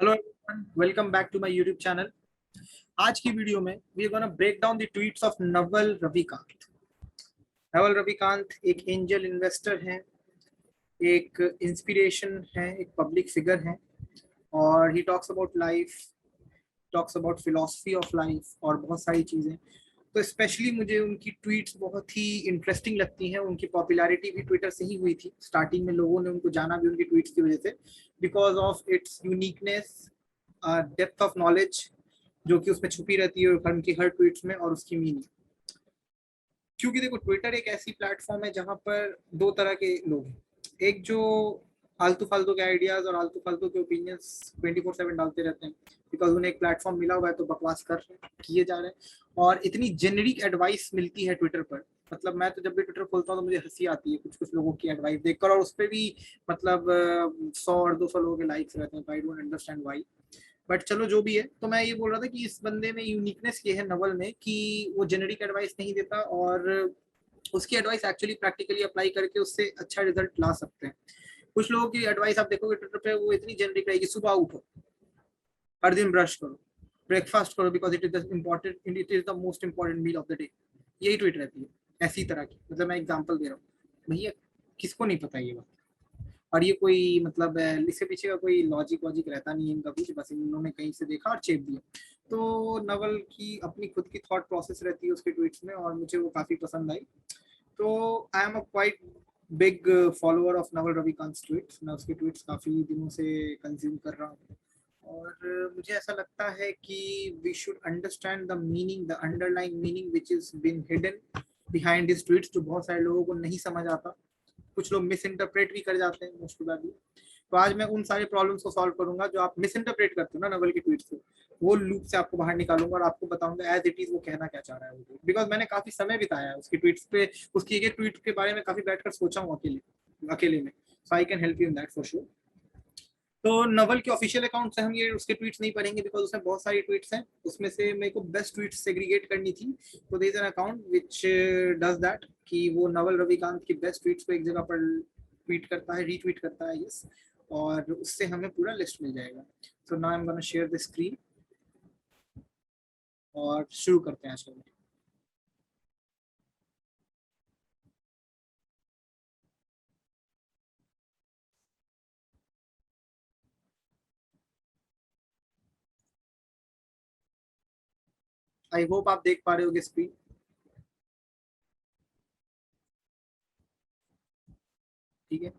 Hello everyone, welcome back to my YouTube channel. आज की video में we are gonna break down the tweets of Naval Ravikant. Naval Ravikant एक angel investor हैं, एक inspiration है, एक पब्लिक फिगर है और he talks about life, talks about philosophy of life और बहुत सारी चीज़ें। तो स्पेशली मुझे उनकी ट्वीट्स बहुत ही इंटरेस्टिंग लगती हैं। उनकी पॉपुलैरिटी भी ट्विटर से ही हुई थी। स्टार्टिंग में लोगों ने उनको जाना भी उनकी ट्वीट्स की वजह से, because of its uniqueness, depth of knowledge जो कि उसमें छुपी रहती है उनकी हर ट्वीट्स में, और उसकी मीनिंग। क्योंकि देखो, ट्विटर एक ऐसी प्लेटफॉर्म है जहां पर दो तरह के लोग हैं। एक जो आलतू फालतू के आइडियाज और आलतू फालतू के ओपिनियंस 24/7 डालते रहते हैं, बिकॉज उन्हें एक प्लेटफॉर्म मिला हुआ है तो बकवास कर रहे हैं, किए जा रहे हैं। और इतनी जेनरिक एडवाइस मिलती है ट्विटर पर, मतलब मैं तो जब भी ट्विटर खोलता हूँ तो मुझे हंसी आती है कुछ कुछ लोगों की एडवाइस देखकर, और उस पर भी मतलब 100 और 200 लोगों के लाइक्स रहते हैं। तो I don't understand why, but चलो जो भी है। तो मैं ये बोल रहा था कि इस बंदे में यूनिकनेस ये है नवल में कि वो जेनरिक एडवाइस नहीं देता और उसकी एडवाइस एक्चुअली प्रैक्टिकली अप्लाई करके उससे अच्छा रिजल्ट ला सकते हैं। कुछ लोगों की एडवाइस आप देखोगे ट्विटर पे, वो इतनी जेनरिक रहेगी, सुबह उठो, हर दिन ब्रश करो, ब्रेकफास्ट करो, because it is the important, it is the most important meal of the day. यही ट्वीट रहती है ऐसी तरह की। मतलब मैं एग्जाम्पल दे रहा हूँ भैया, किसको नहीं पता ये बात। और ये कोई मतलब इसके पीछे का कोई लॉजिक वॉजिक रहता नहीं है इनका कुछ, बस इन्होंने कहीं से देखा और चेप दिया। तो नवल की अपनी खुद की थॉट प्रोसेस रहती है उसके ट्वीट्स में, और मुझे वो काफी पसंद आई। तो I am a quite big follower of Naval Ravikant tweets. मैं उसके ट्वीट्स काफी दिनों से कंज्यूम कर रहा हूँ, और मुझे ऐसा लगता है कि we should understand the meaning, the underlying meaning which is been hidden behind this tweets, जो बहुत सारे लोगों को नहीं समझ आता। कुछ लोग मिस इंटरप्रेट भी कर जाते हैं मोस्ट प्रोबेबली। तो आज मैं उन सारे प्रॉब्लम्स को सॉल्व करूंगा जो आप मिस इंटरप्रेट करते हो ना नवल के ट्वीट से। वो लूप से आपको बाहर निकालूंगा और आपको बताऊंगा एज इट इज वो कहना क्या चाह रहा है। बिकॉज मैंने काफी समय बिताया है उसकी ट्वीट्स पे, उसकी एक ट्वीट के बारे में काफी बैठकर सोचा हूँ अकेले अकेले में। So I can help you in that for sure. तो नवल के ऑफिशियल अकाउंट से हम ये उसके ट्वीट्स नहीं पढ़ेंगे, बिकॉज उसमें बहुत सारी ट्वीट्स हैं। उसमें से मेरे को बेस्ट ट्वीट्स सेग्रीगेट करनी थी, तो there is an account which does that, कि वो नवल रविकांत की बेस्ट ट्वीट्स को एक जगह पर ट्वीट करता है, रीट्वीट करता है, यस, और उससे हमें पूरा लिस्ट मिल जाएगा। So now I am gonna share the screen और शुरू करते हैं आज का। आई होप आप देख पा रहे होगे स्क्रीन। ठीक है,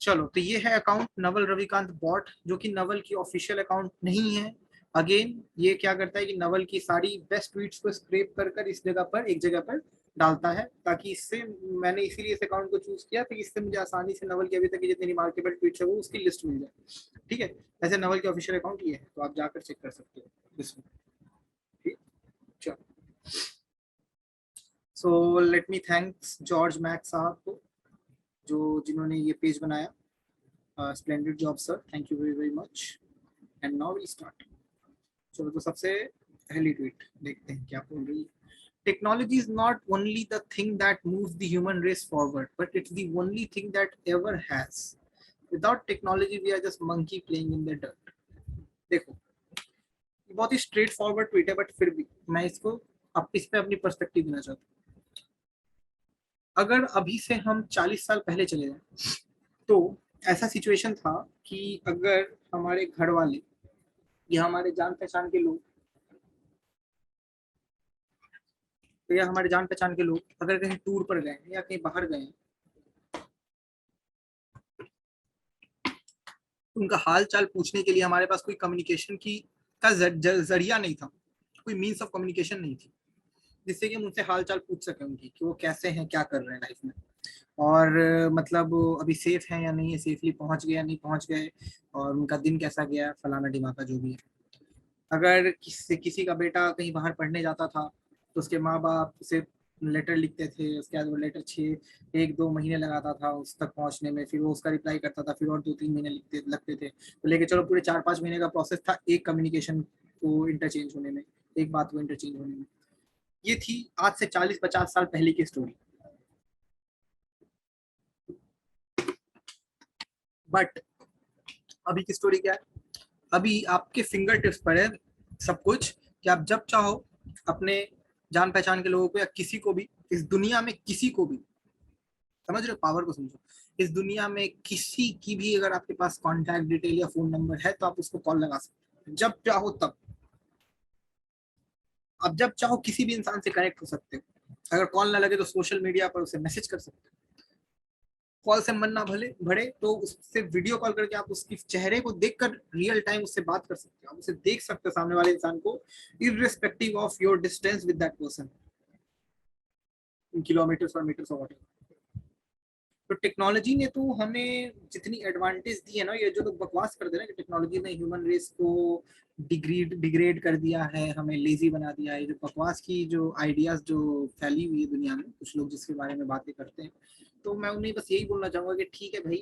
चलो, तो ये है अकाउंट नवल रविकांत बॉट, जो कि नवल की ऑफिशियल अकाउंट नहीं है। अगेन ये क्या करता है कि नवल की सारी बेस्ट ट्वीट्स को स्क्रैप कर कर इस जगह पर, एक जगह पर डालता है, ताकि इससे, मैंने इसीलिए इस अकाउंट को चूज किया था कि इससे मुझे आसानी से नवल की अभी तक की जितनी रिमार्केबल ट्वीट्स है वो उसकी लिस्ट मिल जाए। ठीक है, ऐसे नवल के ऑफिशियल अकाउंट ये है, तो आप जाकर चेक कर सकते हो इसमें। ठीक, चलो। So let me thanks George Mack साहब को, जो जिन्होंने ये पेज बनाया। Splendid job sir, thank you very very much. And now we start. चलो, तो सबसे पहली ट्वीट देखते हैं क्या बोल रही है। Technology is not only the thing that moves the human race forward, but it's the only thing that ever has. Without technology, we are just monkey playing in the dirt. देखो, ये बहुत ही straight forward tweet है, but फिर भी मैं इसको इस पे अपनी पर्सपेक्टिव देना चाहता हूँ। अगर अभी से हम 40 साल पहले चले जाए, तो ऐसा सिचुएशन था कि अगर हमारे घर वाले या हमारे जान पहचान के लोग, तो या हमारे जान पहचान के लोग अगर कहीं टूर पर गए या कहीं बाहर गए, उनका हाल चाल पूछने के लिए हमारे पास कोई कम्युनिकेशन की का जरिया नहीं था, कोई मीन्स ऑफ कम्युनिकेशन नहीं थी जिससे कि हम उनसे हाल चाल पूछ सकें उनकी, कि वो कैसे हैं, क्या कर रहे हैं लाइफ में, और मतलब अभी सेफ है या नहीं है, सेफली पहुंच गए या नहीं पहुंच गए, और उनका दिन कैसा गया, फलाना ढिमाका जो भी है। अगर किसी का बेटा कहीं बाहर पढ़ने जाता था, तो उसके माँ बाप उसे लेटर लिखते थे, उसके बाद वो लेटर 1-2 महीने लगाता था उस तक पहुंचने में, फिर वो उसका रिप्लाई करता था, फिर और 2-3 महीने लगते थे। तो लेके चलो पूरे 4-5 महीने का प्रोसेस था एक कम्युनिकेशन को इंटरचेंज होने में। एक बात को इंटरचेंज होने में। ये थी आज से 40-50 साल पहले की स्टोरी। बट अभी की स्टोरी क्या है? अभी आपके फिंगर टिप्स पर है सब कुछ, कि आप जब चाहो अपने जान पहचान के लोगों को या किसी को भी, इस दुनिया में किसी को भी, समझ रहे हो पावर को? समझो, इस दुनिया में किसी की भी अगर आपके पास कॉन्टैक्ट डिटेल या फोन नंबर है तो आप उसको कॉल लगा सकते हो जब चाहो तब। आप जब चाहो किसी भी इंसान से कनेक्ट हो सकते हो। अगर कॉल ना लगे तो सोशल मीडिया पर उसे मैसेज कर सकते हो। कॉल से मन ना भले भरे तो उससे वीडियो कॉल करके आप उसके चेहरे को देखकर रियल टाइम उससे बात कर सकते हो। आप उसे देख सकते हो सामने वाले इंसान को, irrespective of your distance with that person, in kilometres और मीटर्स और व्हाटएवर। तो टेक्नोलॉजी ने तो हमें जितनी एडवांटेज दी है ना, ये जो लोग बकवास करते हैं ना कि टेक्नोलॉजी ने ह्यूमन रेस को डिग्रेड कर दिया है, हमें लेजी बना दिया है, ये जो बकवास की जो आइडियाज जो फैली हुई है दुनिया में, कुछ लोग जिसके बारे में बातें करते हैं, तो मैं उन्हें बस यही बोलना चाहूंगा कि ठीक है भाई,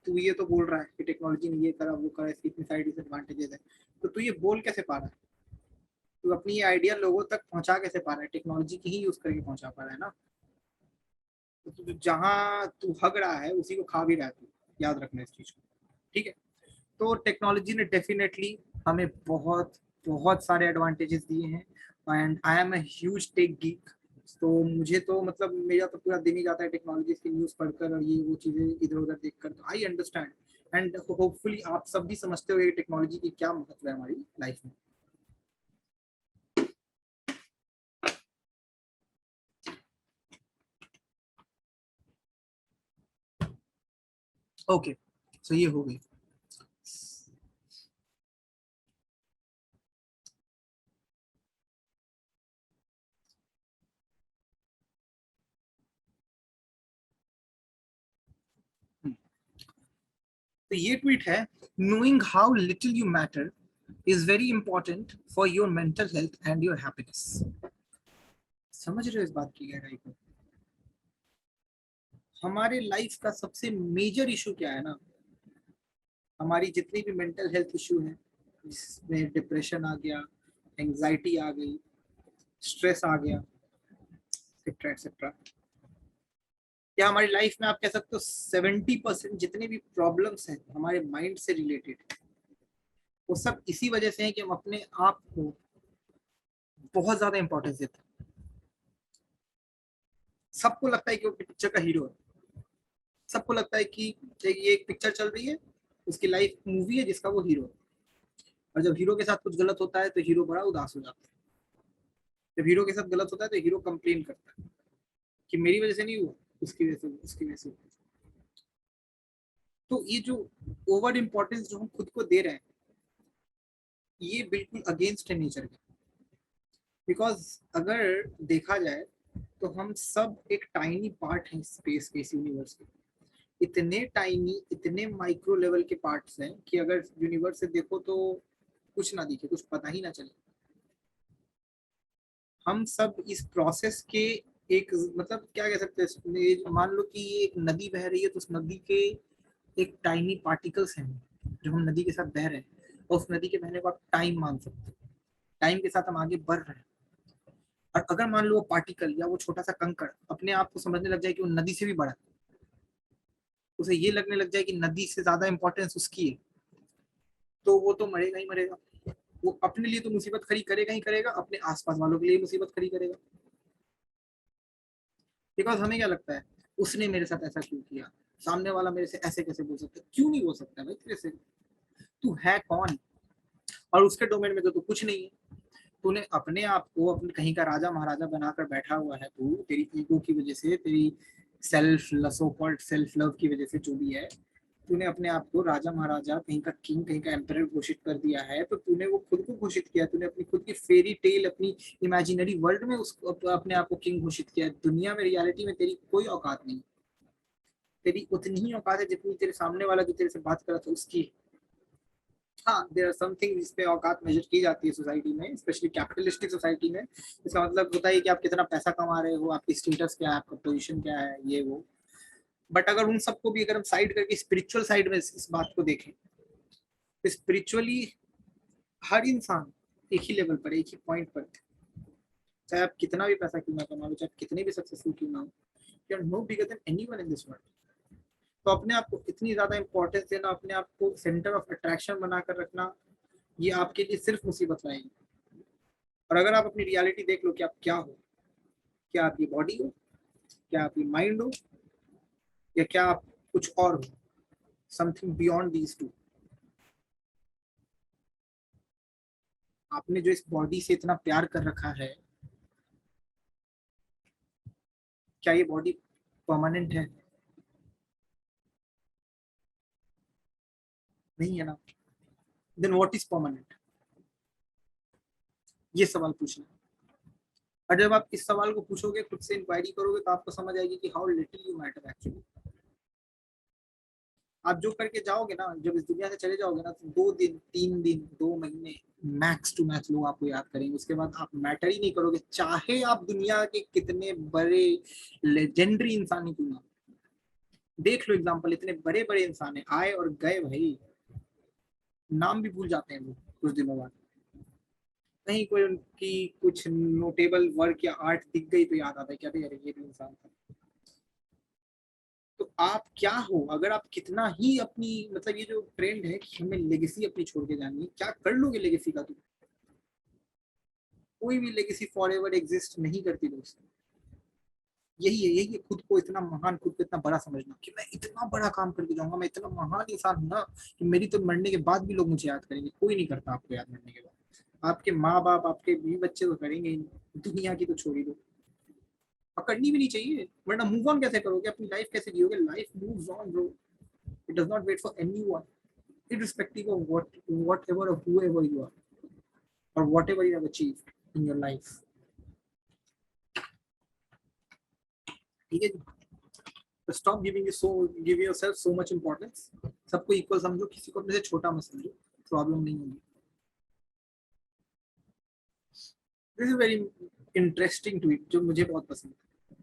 तू ये तो बोल रहा है कि टेक्नोलॉजी ने ये करा वो करा, इसकी इतनी सारी डिसएडवांटेजेस है, तो तू ये बोल कैसे पा रहा है? तू अपनी ये आइडिया लोगों तक पहुंचा कैसे पा रहा है? टेक्नोलॉजी की ही यूज करके पहुंचा पा रहा है ना। तो जहां तू हग रहा है उसी को खा भी रहा है तू, याद रखना इस चीज को, ठीक है? तो टेक्नोलॉजी ने डेफिनेटली हमें बहुत बहुत सारे एडवांटेजेस दिए हैं, and I am a huge tech geek. तो मुझे तो मतलब मेरा तो पूरा दिन ही जाता है टेक्नोलॉजी की न्यूज़ पढ़कर और ये वो चीज़ें इधर उधर देखकर, तो आई अंडरस्टैंड। एंड होपफुली आप सब भी समझते हो टेक्नोलॉजी की क्या महत्व है हमारी लाइफ में। ओके, सो ये हो गई। तो ये ट्वीट है, knowing how little you matter is very important for your mental health and your happiness. समझ रहे हो इस बात की गहराई को? हमारे लाइफ का सबसे मेजर इशू क्या है ना, हमारी जितनी भी मेंटल हेल्थ इशू है, जिसमें डिप्रेशन आ गया, एंजाइटी आ गई, स्ट्रेस आ गया, एक्सेट्रा एक्सेट्रा, या हमारी लाइफ में आप कह सकते हो 70% जितने भी प्रॉब्लम्स हैं हमारे माइंड से रिलेटेड, वो सब इसी वजह से है कि हम अपने आप को बहुत ज्यादा इंपॉर्टेंस देते हैं। सबको लगता है कि वो पिक्चर का हीरो है। सबको लगता है कि ये एक पिक्चर चल रही है, उसकी लाइफ मूवी है जिसका वो हीरो है, और जब हीरो के साथ कुछ गलत होता है तो हीरो बड़ा उदास हो जाता है। जब हीरो के साथ गलत होता है तो हीरो कंप्लेन करता है कि मेरी वजह से नहीं हुआ, उसकी वजह से, उसकी वजह से। तो ये जो ओवर इम्पोर्टेंस जो हम खुद को दे रहे हैं, ये बिल्कुल अगेंस्ट है नेचर के। बिकॉज अगर देखा जाए तो हम सब एक टाइनी पार्ट है स्पेस के, इस यूनिवर्स के। इतने टाइनी, इतने माइक्रो लेवल के पार्ट्स हैं कि अगर यूनिवर्स से देखो तो कुछ ना दिखे, कुछ पता ही ना चले। हम सब इस प्रोसेस के एक, मतलब क्या कह सकते हैं, मान लो कि ये एक नदी बह रही है तो उस नदी के एक टाइनी पार्टिकल्स हैं जो हम नदी के साथ बह रहे हैं, और उस नदी के बहने को आप टाइम मान सकते हो। टाइम के साथ हम आगे बढ़ रहे हैं। और अगर मान लो वो पार्टिकल या वो छोटा सा कंकड़ अपने आप को समझने लग जाए कि वो नदी से भी बड़ा है, उसे ये लगने लग जाए कि नदी से ज्यादा इंपॉर्टेंस उसकी है, तो वो तो मरेगा ही मरेगा। वो अपने लिए तो मुसीबत खड़ी करेगा ही करेगा, अपने आसपास वालों के लिए मुसीबत खड़ी करेगा। बिकॉज हमें क्या लगता है, उसने मेरे साथ ऐसा क्यों किया, सामने वाला मेरे से ऐसे कैसे बोल सकता है? क्यों नहीं बोल सकता भाई तेरे से? तू है कौन? और उसके डोमेन में तो तू कुछ नहीं है। तूने अपने आप को अपने कहीं का राजा महाराजा बनाकर बैठा हुआ है, तू तेरी ईगो की वजह से, तेरी self so called self love की वजह से, जो भी है, तूने अपने आप को राजा महाराजा, कहीं का किंग, कहीं का एम्परर घोषित कर दिया है। तो तूने वो खुद को घोषित किया, तूने अपनी खुद की फेरी टेल, अपनी इमेजिनरी वर्ल्ड में उसको अपने आप को किंग घोषित किया। दुनिया में, रियलिटी में तेरी कोई औकात नहीं। तेरी उतनी ही औकात है जितनी तेरे सामने वाला जो तेरे से बात कर रहा था उसकी। हाँ, देयर आर समथिंग जिस पे औकात मेजर की जाती है सोसाइटी में, स्पेशली कैपिटलिस्टिक सोसाइटी में। इसका मतलब होता है कि आप कितना पैसा कमा रहे हो, आपकी स्टेटस क्या है, आपका पोजीशन क्या है, ये वो। बट अगर उन सबको भी अगर हम साइड करके स्पिरिचुअल साइड में इस बात को देखें, तो स्पिरिचुअली हर इंसान एक ही लेवल पर, एक ही पॉइंट पर थे। चाहे आप कितना भी पैसा क्यों ना कमा लो, चाहे आप कितने भी सक्सेसफुल क्यों ना हो, you are no bigger than anyone in this world. तो अपने आप को इतनी ज्यादा इंपॉर्टेंस देना, अपने आप को सेंटर ऑफ अट्रैक्शन बनाकर रखना, ये आपके लिए सिर्फ मुसीबत लाएगी। और अगर आप अपनी रियलिटी देख लो कि आप क्या हो, क्या आपकी बॉडी हो, क्या आपकी माइंड हो, या क्या आप कुछ और हो, समथिंग बियॉन्ड दीज टू। आपने जो इस बॉडी से इतना प्यार कर रखा है, क्या ये बॉडी परमानेंट है? नहीं है ना। Then what is permanent? ये सवाल पूछना। और जब आप इस सवाल को पूछोगे, खुद से इंक्वायरी करोगे, तो आपको समझ आएगी कि how little you matter actually. आप जो करके जाओगे ना, जब इस दुनिया से चले जाओगे ना, तो 2 दिन, 3 दिन, 2 महीने मैक्स टू मैक्स लोग आपको याद करेंगे। उसके बाद आप मैटर ही नहीं करोगे, चाहे आप दुनिया के कितने बड़े लेजेंडरी इंसान ही क्यों ना। देख लो एग्जाम्पल, इतने बड़े बड़े इंसान है, आए और गए भाई, नाम भी भूल जाते हैं लोग कुछ दिनों बाद। कहीं कोई उनकी कुछ नोटेबल वर्क या आर्ट दिख गई तो याद आता है कि अरे अरे ये भी इंसान था। तो आप क्या हो? अगर आप कितना ही अपनी, मतलब ये जो ट्रेंड है कि हमें लेगेसी अपनी छोड़ के जानी है, क्या कर लोगे लेगेसी का? तुम कोई भी लेगेसी फॉर एवर एग्जिस्ट नहीं करती दोस्त। यही है खुद को इतना महान, खुद को इतना बड़ा समझना कि मैं इतना बड़ा काम करके जाऊंगा, मैं इतना महान इंसान हूं ना कि मेरी तो मरने के बाद भी लोग मुझे याद करेंगे। कोई नहीं करता आपको याद मरने के बाद। आपके माँ बाप, आपके बीवी बच्चे तो करेंगे ही नहीं, दुनिया की तो छोड़ ही दो। और करनी भी नहीं चाहिए, वरना मूव ऑन कैसे करोगे? अपनी लाइफ कैसे जियोगे? Life moves on bro, it does not wait for anyone, irrespective of whatever or whoever you are or whatever you have achieved in your life। ठीक है जी। तो stop giving yourself so much importance. सबको equal समझो, किसी को अपने से छोटा मत समझो, प्रॉब्लम नहीं होगी। This is very interesting tweet जो मुझे बहुत पसंद है।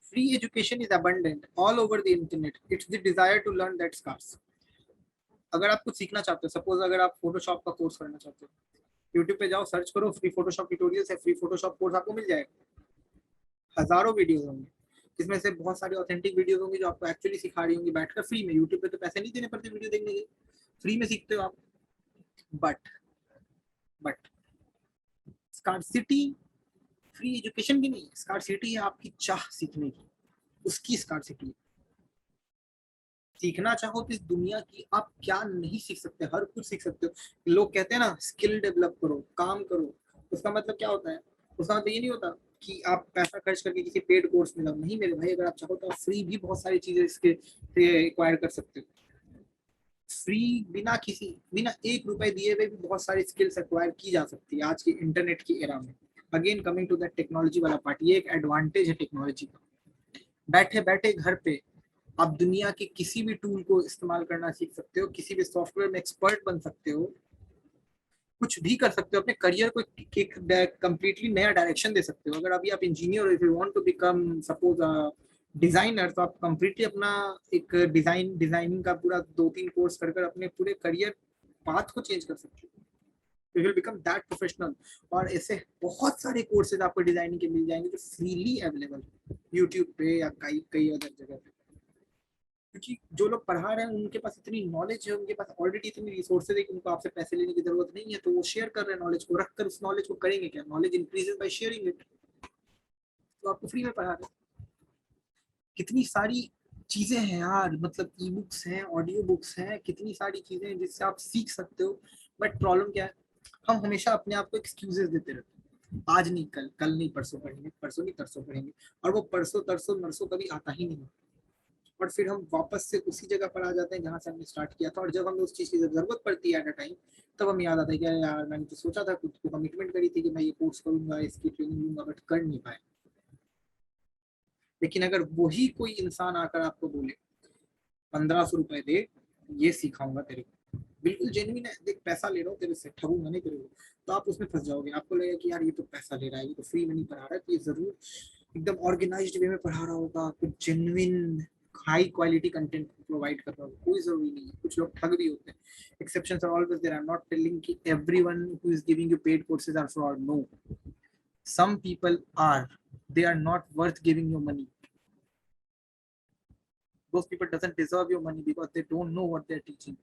Free education is abundant all over the internet, it's the desire to learn that scarce। अगर आप कुछ सीखना चाहते हो, सपोज अगर आप फोटोशॉप का कोर्स करना चाहते हो, यूट्यूब पे जाओ, सर्च करो फ्री फोटोशॉप ट्यूटोरियल्स है, फ्री फोटोशॉप कोर्स आपको मिल जाएगा। हजारों वीडियोस होंगे, जिसमें से बहुत सारी ऑथेंटिक वीडियोस होंगी जो आपको एक्चुअली सिखा रही होंगी बैठकर फ्री में। यूट्यूब पे तो पैसे नहीं देने पड़ते वीडियो देखने के, फ्री में सीखते हो आप। But but scarcity free education की नहीं है, स्कार्सिटी है आपकी चाह सीखने की, उसकी स्कार्सिटी। सीखना चाहो तो इस दुनिया की आप क्या नहीं सीख सकते, हर कुछ सीख सकते हो। लोग कहते हैं ना स्किल डेवलप करो, काम करो, उसका मतलब क्या होता है? उसका मतलब ये नहीं होता कि आप पैसा खर्च करके किसी पेड कोर्स में जाओ। नहीं मेरे भाई, अगर आप चाहो तो आप फ्री भी बहुत सारी चीजें इसके एक्वायर कर सकते हो। फ्री, बिना 1 रुपए दिए हुए भी बहुत सारी स्किल्स एक्वायर की जा सकती है आज के इंटरनेट की एरा में। Again coming to that technology वाला पार्ट, ये एक एडवांटेज है टेक्नोलॉजी का। बैठे बैठे घर पे आप दुनिया के किसी भी टूल को इस्तेमाल करना सीख सकते हो, किसी भी सॉफ्टवेयर में एक्सपर्ट बन सकते हो, कुछ भी कर सकते हो, अपने करियर को एक कंप्लीटली नया डायरेक्शन दे सकते हो। अगर अभी आप इंजीनियर हो, if you want to become suppose designer, तो आप कंप्लीटली अपना एक डिजाइनिंग का पूरा 2-3 कोर्स कर अपने पूरे करियर पाथ को चेंज कर सकते हो। You will become that professional. और ऐसे बहुत सारे कोर्सेज आपको डिजाइनिंग के मिल जाएंगे जो फ्रीली अवेलेबल है यूट्यूब पे या कई कई अदर जगह पे। क्योंकि जो लोग पढ़ा रहे हैं उनके पास इतनी नॉलेज है, उनके पास ऑलरेडी इतनी रिसोर्सेज है कि उनको आपसे पैसे लेने की जरूरत नहीं है, तो वो शेयर कर रहे हैं नॉलेज को, रखकर उस नॉलेज को करेंगे क्या? Knowledge increases by sharing it. तो आपको फ्री में पढ़ा रहे हैं। कितनी सारी चीजें हैं यार, मतलब ई बुक्स हैं, ऑडियो बुक्स हैं, कितनी सारी चीजें हैं जिससे आप सीख सकते हो। बट प्रॉब्लम क्या है, हम हमेशा अपने आप को एक्सक्यूजेस देते रहते हैं। आज नहीं कल, कल नहीं परसों पढ़ेंगे, परसों नहीं तरसों पढ़ेंगे, और वो परसों तरसों नरसों कभी आता ही नहीं। और फिर हम वापस से उसी जगह पर आ जाते हैं जहां से हमने स्टार्ट किया था। और जब हमें उस चीज की जरूरत पड़ती है एट अ टाइम, तब हमें याद आता है कि अरे यार मैंने तो सोचा था, खुद को कमिटमेंट करी थी कि मैं ये कोर्स करूंगा, इसकी ट्रेनिंग लूंगा, बट कर नहीं पाए। लेकिन अगर वही कोई इंसान आकर आपको बोले 1500 रुपए दे, ये सिखाऊंगा तेरे को, बिल्कुल जेन्युइन है, देख पैसा ले रहा हूँ तेरे से, ठगूंगा नहीं तेरे को, तो आप उसमें फंस जाओगे। आपको लगेगा कि यार ये तो पैसा ले रहा है, ये तो फ्री में नहीं पढ़ा रहा है, तो ये जरूर एकदम ऑर्गेनाइज्ड वे में पढ़ा रहा होगा, कुछ genuine high quality content provide कर रहा हूँ, कोई जरूरी नहीं है, कुछ लोग ठग भी होते हैं, exceptions are always there, I am not telling कि everyone who is giving you paid courses are fraud, no, some people are, they are not worth giving you money, those people doesn't deserve your money because they don't know what they're teaching,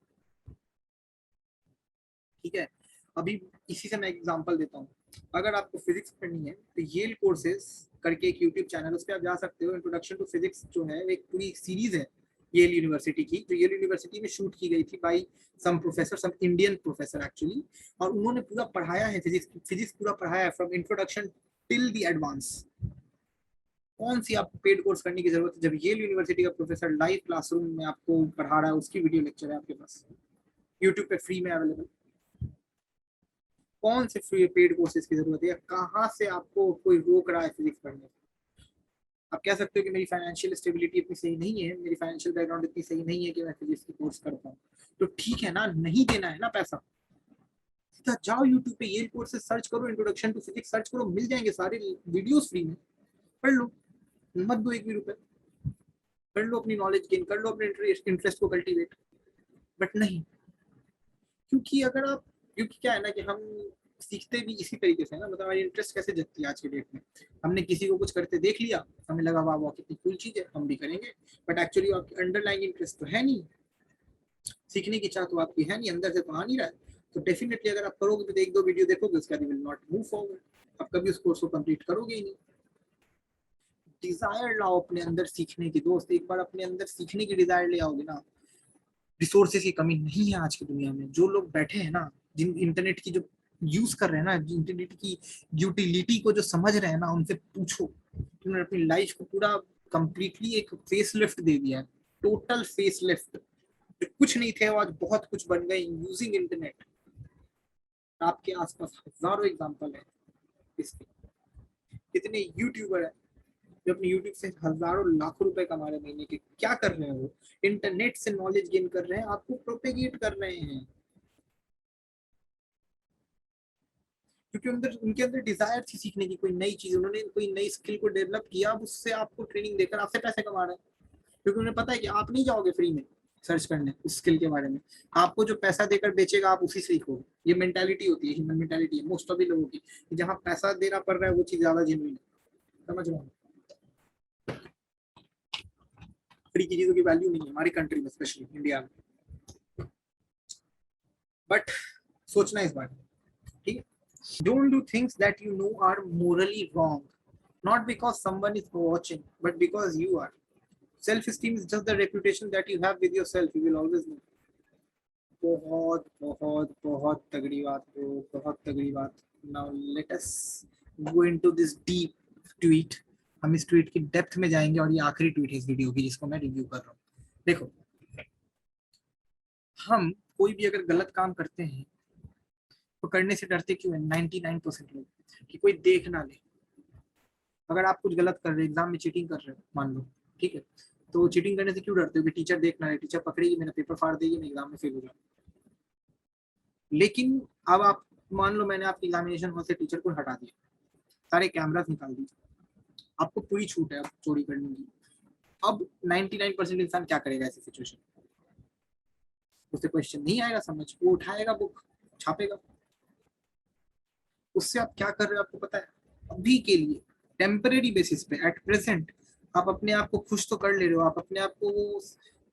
ठीक है। अभी इसी से मैं example देता हूँ, अगर आपको फिजिक्स पढ़नी है तो येल कोर्सेज करके एक यूट्यूब चैनल, उस पर आप जा सकते हो, इंट्रोडक्शन टू फिजिक्स जो है एक पूरी सीरीज है येल यूनिवर्सिटी की, जो येल यूनिवर्सिटी में शूट की गई थी by some professor, some Indian professor actually, और उन्होंने पूरा पढ़ाया है फिजिक्स पूरा पढ़ाया है from introduction till the advance. कौन सी आपको पेड कोर्स करने की जरूरत है जब येल यूनिवर्सिटी का प्रोफेसर लाइव क्लासरूम में आपको पढ़ा रहा है, उसकी वीडियो लेक्चर है आपके पास यूट्यूब पे फ्री में अवेलेबल। कौन से फ्री पेड कोर्सेज की जरूरत है, या कहाँ से आपको कोई रोक रहा है फिजिक्स पढ़ने? आप कह सकते हो कि मेरी फाइनेंशियल स्टेबिलिटी इतनी सही नहीं है, मेरी फाइनेंशियल बैकग्राउंड इतनी सही नहीं है कि मैं फिजिक्स की कोर्स कर पाऊँ, तो ठीक है ना, नहीं देना है ना पैसा, सीधा जाओ यूट्यूब पे येल कोर्सेज सर्च करो, इंट्रोडक्शन टू फिजिक्स सर्च करो, मिल जाएंगे सारे वीडियोस फ्री में, पढ़ लो, मत दो एक भी रुपए, कर लो अपनी नॉलेज गेन, कर लो अपने इंटरेस्ट को कल्टीवेट। बट नहीं, क्योंकि अगर आप, क्योंकि क्या है ना कि हम सीखते भी इसी तरीके से ना, मतलब हमारी इंटरेस्ट कैसे जगती है आज के डेट में, हमने किसी को कुछ करते देख लिया, हमें लगा वाह वाह कितनी कूल चीज है, हम भी करेंगे, बट एक्चुअली आपकी अंडरलाइंग इंटरेस्ट तो है नहीं, सीखने की चाह तो आपकी है नहीं, अंदर से तो आ नहीं रहा है, तो डेफिनेटली अगर आप करोगे तो एक दो वीडियो देखोगे, उसका विल नॉट मूव फॉरवर्ड, आप कभी उस कोर्स को कंप्लीट करोगे ही नहीं। डिजायर लाओ अपने अंदर सीखने की, दोस्त एक बार अपने अंदर सीखने की डिजायर ले आओगे ना, रिसोर्सेज की कमी नहीं है आज की दुनिया में। जो लोग बैठे हैं ना, जिन इंटरनेट की जो यूज कर रहे हैं ना, इंटरनेट की यूटिलिटी को जो समझ रहे हैं ना, उनसे पूछो, उन्होंने अपनी लाइफ को पूरा कंप्लीटली एक फेस लिफ्ट दे दिया है, टोटल फेस लिफ्ट, जो कुछ नहीं थे वो आज बहुत कुछ बन गए यूजिंग इंटरनेट। आपके आसपास हजारों एग्जांपल है इसके, कितने यूट्यूबर है जो अपने यूट्यूब से हजारों लाखों रुपए कमा रहे हैं महीने के, क्या कर रहे हैं वो, इंटरनेट से नॉलेज गेन कर रहे हैं, आपको प्रोपेगेट कर रहे हैं, क्योंकि अंदर उनके अंदर डिजायर थी सीखने की, कोई नई चीज, उन्होंने कोई नई स्किल को डेवलप किया, अब उससे आपको ट्रेनिंग देकर आपसे पैसे कमा रहे हैं, क्योंकि उन्हें पता है कि आप नहीं जाओगे फ्री में सर्च करने उस स्किल के बारे में, आपको जो पैसा देकर बेचेगा आप उसी से सीखोगे। ये मेंटालिटी होती है, ह्यूमन मेंटालिटी है मोस्ट ऑफ द लोगों की, कि जहाँ पैसा देना पड़ रहा है वो चीज ज्यादा जेन्युइन है, समझ रहे हो? फ्री की चीजों की वैल्यू नहीं है हमारी कंट्री में, स्पेशली इंडिया में, बट सोचना इस बारे में, ठीक है। Don't do things that you know are morally wrong, not because someone is watching, but because you are. Self-esteem is just the reputation that you have with yourself. You will always know. बहुत बहुत बहुत तगड़ी बात हो, बहुत तगड़ी बात। Now let us go into this deep tweet. हम इस ट्वीट की डेप्थ में जाएंगे, और ये आखिरी ट्वीट है इस वीडियो की जिसको मैं रिव्यू कर रहा हूँ। देखो, हम कोई भी अगर गलत काम करते हैं तो करने से डरते क्यों है 99% लोग, कि कोई देख ना ले। अगर आप कुछ गलत कर रहे हो, एग्जाम में चीटिंग कर रहे हो मान लो, ठीक है, तो चीटिंग करने से क्यों डरते हो कि टीचर देख ना ले, टीचर पकड़ेगी, मेरा पेपर फाड़ देगी, मैं एग्जाम में फेल हो जाऊँ। लेकिन अब आप मान लो मैंने आपकी एग्जामिनेशन हॉल से टीचर को हटा दिया, सारे कैमरास निकाल दिए, आपको पूरी छूट है अब चोरी करने की। अब 99% इंसान क्या करेगा ऐसी सिचुएशन, उससे क्वेश्चन नहीं आएगा समझ, वो उठाएगा बुक छापेगा। उससे आप क्या कर रहे हो आपको पता है, अभी के लिए टेम्परेरी बेसिस पे एट प्रेजेंट आप अपने आप को खुश तो कर ले रहे हो, आप अपने आप को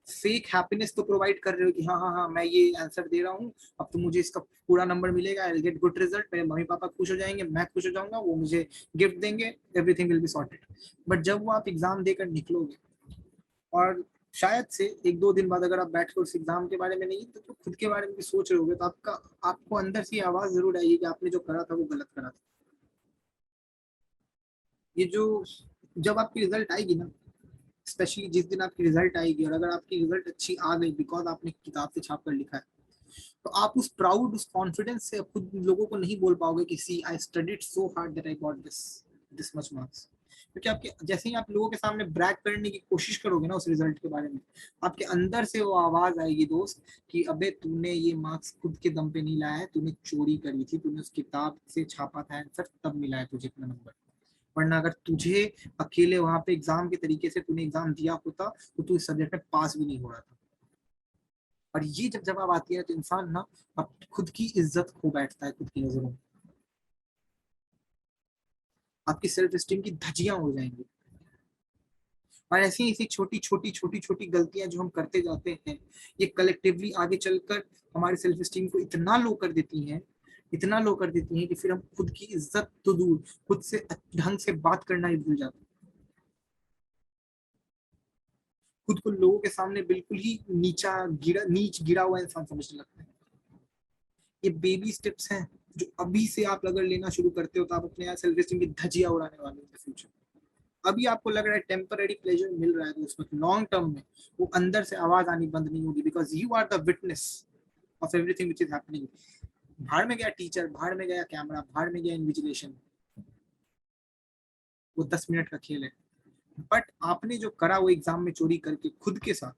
फेक हैप्पीनेस तो प्रोवाइड कर रहे हो कि हाँ हाँ हाँ मैं ये आंसर दे रहा हूँ, अब तो मुझे इसका पूरा नंबर मिलेगा, I will get good result, मेरे मम्मी पापा खुश हो जाएंगे, मैं खुश हो जाऊंगा, वो मुझे गिफ्ट देंगे, everything will be sorted. But जब वो आप एग्जाम देकर निकलोगे, और शायद से एक दो दिन बाद अगर आप बैठ कर उस एग्जाम के बारे में नहीं तो खुद के बारे में भी सोच रहे होगे, तो आपको अंदर से आवाज जरूर आएगी कि आपने जो करा था वो गलत करा था। ये जो, जब आपकी रिजल्ट आएगी ना, स्पेशली जिस दिन आपकी रिजल्ट आएगी, और अगर आपकी रिजल्ट अच्छी आ गई बिकॉज आपने किताब से छाप कर लिखा है, तो आप उस प्राउड, उस कॉन्फिडेंस से खुद लोगों को नहीं बोल पाओगे कि see I studied so hard that I got this much marks. क्योंकि आपके जैसे ही आप लोगों के सामने ब्रैग करने की कोशिश करोगे ना उस रिजल्ट के बारे में, आपके अंदर से वो आवाज आएगी दोस्त कि अबे तूने ये मार्क्स खुद के दम पे नहीं लाया है, तूने चोरी करी थी, तूने उस किताब से छापा था आंसर तब मिला है तुझे इतना नंबर। वरना अगर तुझे अकेले वहां पे एग्जाम के तरीके से तूने एग्जाम दिया होता तो तू इस सब्जेक्ट में पास भी नहीं हो रहा था। और ये जब जवाब आती है तो इंसान ना अब खुद की इज्जत खो बैठता है खुद की नजरों में, आपकी सेल्फ स्टीम की धज्जियां हो जाएंगी। और ऐसी ऐसी छोटी छोटी गलतियां जो हम करते जाते हैं, ये कलेक्टिवली आगे चलकर हमारी सेल्फ स्टीम को इतना लो कर देती हैं, इतना लो कर देती हैं कि फिर हम खुद की इज्जत तो दूर, खुद से ढंग से बात करना ही भूल जाते हैं। खुद को लोगों के सामने बिल्कुल ही नीच गिरा हुआ इंसान समझने लगता है। ये बेबी स्टेप्स हैं जो अभी से आप अगर लेना शुरू करते हो तो आप अपने सेल्फ स्टीम की धज्जियां उड़ाने वाले हो फ्यूचर। अभी आपको लग रहा है टेम्पररी प्लेजर मिल रहा है दोस्तों, लॉन्ग टर्म में वो अंदर से आवाज आनी बंद नहीं होगी, because you are the witness of everything which is happening. भाड़ में गया टीचर, भाड़ में गया कैमरा, भाड़ में गया इन्विजिलेशन, वो 10 मिनट का खेल है। बट आपने जो करा वो एग्जाम में चोरी करके खुद के साथ,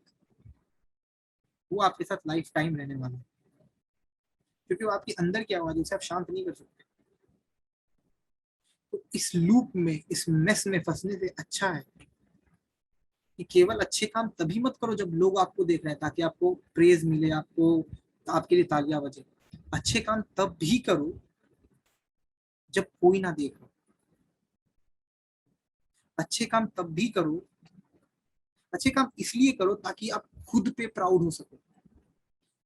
वो आपके साथ लाइफ टाइम रहने वाला है, क्योंकि वो आपकी अंदर की आवाज है, उसे आप शांत नहीं कर सकते। तो इस लूप में, इस मेस में फंसने से अच्छा है कि केवल अच्छे काम तभी मत करो जब लोग आपको देख रहे हैं, ताकि आपको प्रेज मिले, आपको आपके लिए तालियां बजे। अच्छे काम तब भी करो जब कोई ना देख रहा। अच्छे काम तब भी करो, अच्छे काम इसलिए करो ताकि आप खुद पे प्राउड हो सको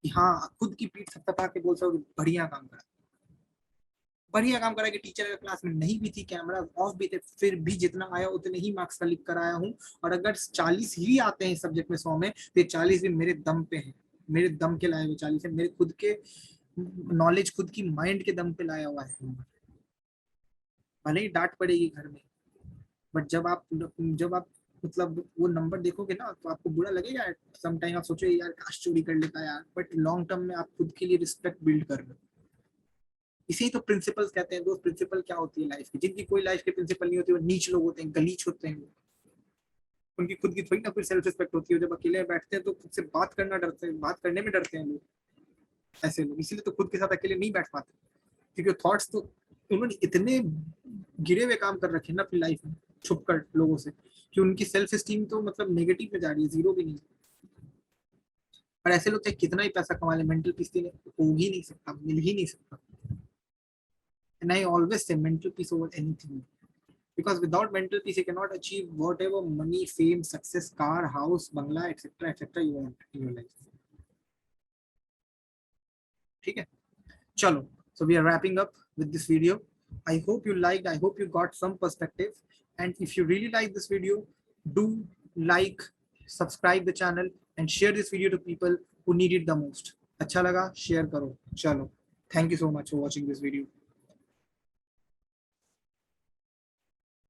कि हाँ, खुद की पीठ थपथपा के बोल सको बढ़िया काम करा, बढ़िया काम करा। कि टीचर अगर क्लास में नहीं भी थी, कैमरा ऑफ भी थे, फिर भी जितना आया उतने ही मार्क्स का लिख कर आया हूँ। और अगर 40 ही आते हैं सब्जेक्ट में 100 में, तो 40 भी मेरे दम पे है, मेरे दम के लाए हुए 40 है, मेरे खुद के नॉलेज, खुद की माइंड के दम पे लाया हुआ है। भले ही डांट पड़ेगी घर में, बट जब आप मतलब वो नंबर देखोगे ना तो आपको बुरा लगेगा। सम टाइम आप सोचो यार काश चोरी कर लेता यार, बट लॉन्ग टर्म में आप खुद के लिए रिस्पेक्ट बिल्ड कर रहे हो। इसे ही तो प्रिंसिपल्स कहते हैं दोस्त। प्रिंसिपल क्या होती है लाइफ की? जिनकी कोई लाइफ के प्रिंसिपल नहीं होती वो नीच लोग होते हैं, गलीच होते हैं। उनकी खुद की थोड़ी ना कोई सेल्फ रिस्पेक्ट होती है। जब अकेले बैठते हैं तो खुद से बात करना डरते हैं, बात करने में डरते हैं लोग, ऐसे लोग। इसीलिए तो खुद के साथ अकेले नहीं बैठ पाते, क्योंकि थॉट्स तो उन्होंने इतने गिरे हुए काम कर रखे हैं ना अपनी लाइफ में छुप कर लोगों से, कि उनकी सेल्फ स्टीम तो मतलब नेगेटिव में जा रही है, जीरो भी नहीं। और ऐसे लोग चाहे कितना ही पैसा कमा ले, मेंटल पीस हो ही नहीं सकता, मिल ही नहीं सकता। And I always say mental peace over anything, because without mental peace you cannot achieve whatever money, fame, success, car, house, bangla, etc you want in your life. ठीक है, चलो, so we are wrapping up with this video. I hope you liked, I hope you got some perspective, and if you really like this video, do like, subscribe the channel and share this video to people who need it the most. अच्छा लगा share करो। चलो, thank you so much for watching this video.